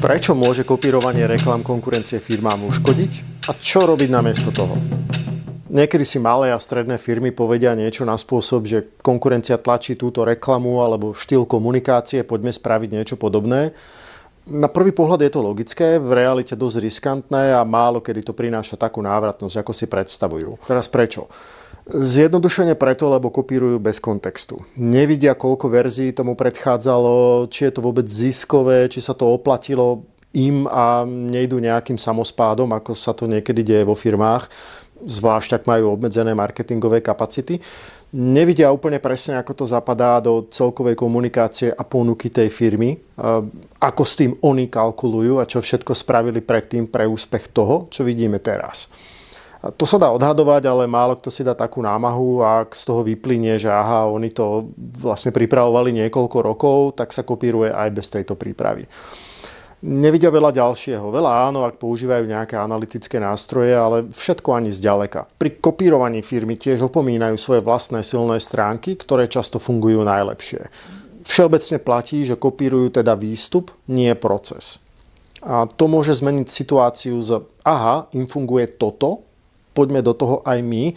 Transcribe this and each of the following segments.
Prečo môže kopírovanie reklám konkurencie firmám uškodiť? A čo robiť namiesto toho? Niekedy si malé a stredné firmy povedia niečo na spôsob, že konkurencia tlačí túto reklamu alebo štýl komunikácie, poďme spraviť niečo podobné. Na prvý pohľad je to logické, v realite dosť riskantné a málo kedy to prináša takú návratnosť, ako si predstavujú. Teraz prečo? Zjednodušene preto, lebo kopírujú bez kontextu. Nevidia, koľko verzií tomu predchádzalo, či je to vôbec ziskové, či sa to oplatilo im a nejdú nejakým samospádom, ako sa to niekedy deje vo firmách, zvlášť ak majú obmedzené marketingové kapacity. Nevidia úplne presne, ako to zapadá do celkovej komunikácie a ponuky tej firmy, ako s tým oni kalkulujú a čo všetko spravili predtým pre úspech toho, čo vidíme teraz. To sa dá odhadovať, ale málo kto si dá takú námahu a ak z toho vyplynie, že aha, oni to vlastne pripravovali niekoľko rokov, tak sa kopíruje aj bez tejto prípravy. Nevidia veľa ďalšieho. Veľa áno, ak používajú nejaké analytické nástroje, ale všetko ani zďaleka. Pri kopírovaní firmy tiež opomínajú svoje vlastné silné stránky, ktoré často fungujú najlepšie. Všeobecne platí, že kopírujú teda výstup, nie proces. A to môže zmeniť situáciu z aha, im funguje toto, poďme do toho aj my,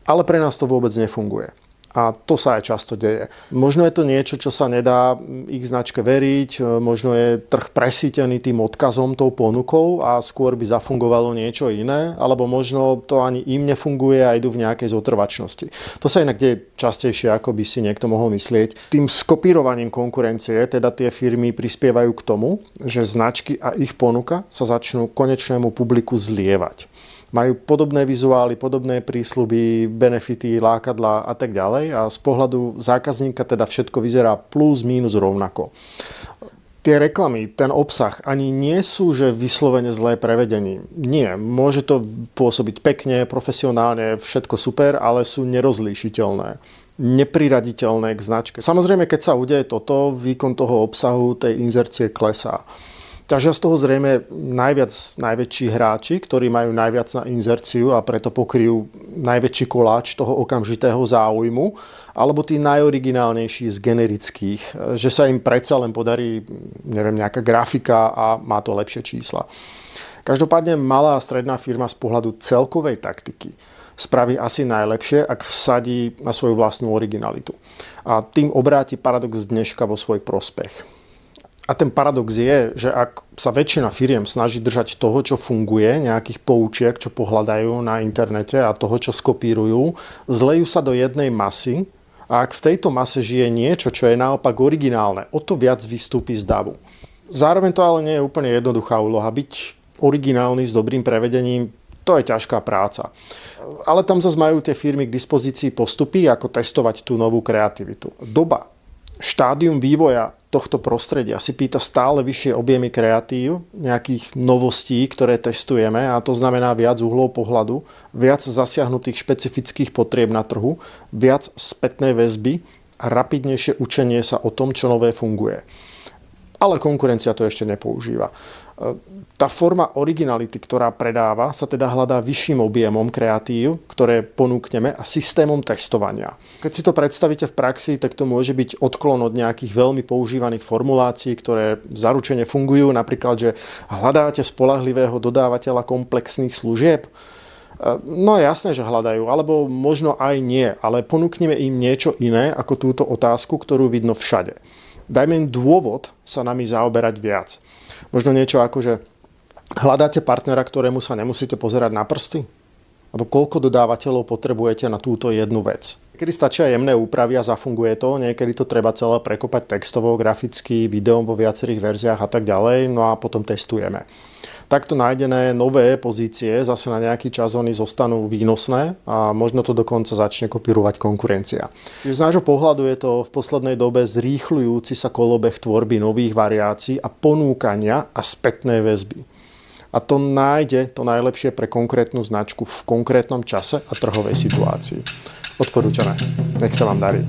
ale pre nás to vôbec nefunguje. A to sa aj často deje. Možno je to niečo, čo sa nedá ich značke veriť, možno je trh presýtený tým odkazom, tou ponukou a skôr by zafungovalo niečo iné, alebo možno to ani im nefunguje a idú v nejakej zotrvačnosti. To sa inak deje častejšie, ako by si niekto mohol myslieť. Tým skopírovaním konkurencie teda tie firmy prispievajú k tomu, že značky a ich ponuka sa začnú konečnému publiku zlievať. Majú podobné vizuály, podobné prísľuby, benefity, lákadlá a tak ďalej a z pohľadu zákazníka teda všetko vyzerá plus mínus rovnako. Tie reklamy, ten obsah ani nie sú, že vyslovene zlé prevedení. Nie, môže to pôsobiť pekne, profesionálne, všetko super, ale sú nerozlíšiteľné, nepriraditeľné k značke. Samozrejme, keď sa udeje toto, výkon toho obsahu, tej inzercie klesá. Ťažia z toho zrejme najväčší hráči, ktorí majú najviac na inzerciu a preto pokryjú najväčší koláč toho okamžitého záujmu, alebo tí najoriginálnejší z generických, že sa im predsa len podarí, nejaká grafika a má to lepšie čísla. Každopádne malá a stredná firma z pohľadu celkovej taktiky spraví asi najlepšie, ak vsadí na svoju vlastnú originalitu. A tým obráti paradox dneška vo svoj prospech. A ten paradox je, že ak sa väčšina firiem snaží držať toho, čo funguje, nejakých poučiek, čo pohľadajú na internete a toho, čo skopírujú, zlejú sa do jednej masy a ak v tejto mase žije niečo, čo je naopak originálne, o to viac vystúpi z davu. Zároveň to ale nie je úplne jednoduchá úloha. Byť originálny s dobrým prevedením, to je ťažká práca. Ale tam zase majú tie firmy k dispozícii postupy, ako testovať tú novú kreativitu. Doba, štádium vývoja tohto prostredia si pýta stále vyššie objemy kreatív, nejakých novostí, ktoré testujeme, a to znamená viac uhlov pohľadu, viac zasiahnutých špecifických potrieb na trhu, viac spätnej väzby a rapidnejšie učenie sa o tom, čo nové funguje. Ale konkurencia to ešte nepoužíva. Tá forma originality, ktorá predáva, sa teda hľadá vyšším objemom kreatív, ktoré ponúkneme, a systémom testovania. Keď si to predstavíte v praxi, tak to môže byť odklon od nejakých veľmi používaných formulácií, ktoré zaručene fungujú, napríklad, že hľadáte spoľahlivého dodávateľa komplexných služieb. No jasné, že hľadajú, alebo možno aj nie, ale ponúkneme im niečo iné ako túto otázku, ktorú vidno všade. Dajme im dôvod sa nami zaoberať viac. Možno niečo ako, že hľadáte partnera, ktorému sa nemusíte pozerať na prsty? Alebo koľko dodávateľov potrebujete na túto jednu vec? Niekedy stačia jemné úpravy a zafunguje to, niekedy to treba celé prekopať textovo, graficky, videom vo viacerých verziách a tak ďalej, no a potom testujeme. Takto nájdené nové pozície zase na nejaký čas oni zostanú výnosné a možno to dokonca začne kopírovať konkurencia. Z nášho pohľadu je to v poslednej dobe zrýchľujúci sa kolobeh tvorby nových variácií a ponúkania a spätnej väzby. A to nájde to najlepšie pre konkrétnu značku v konkrétnom čase a trhovej situácii. Odporúčané. Nech sa vám darí.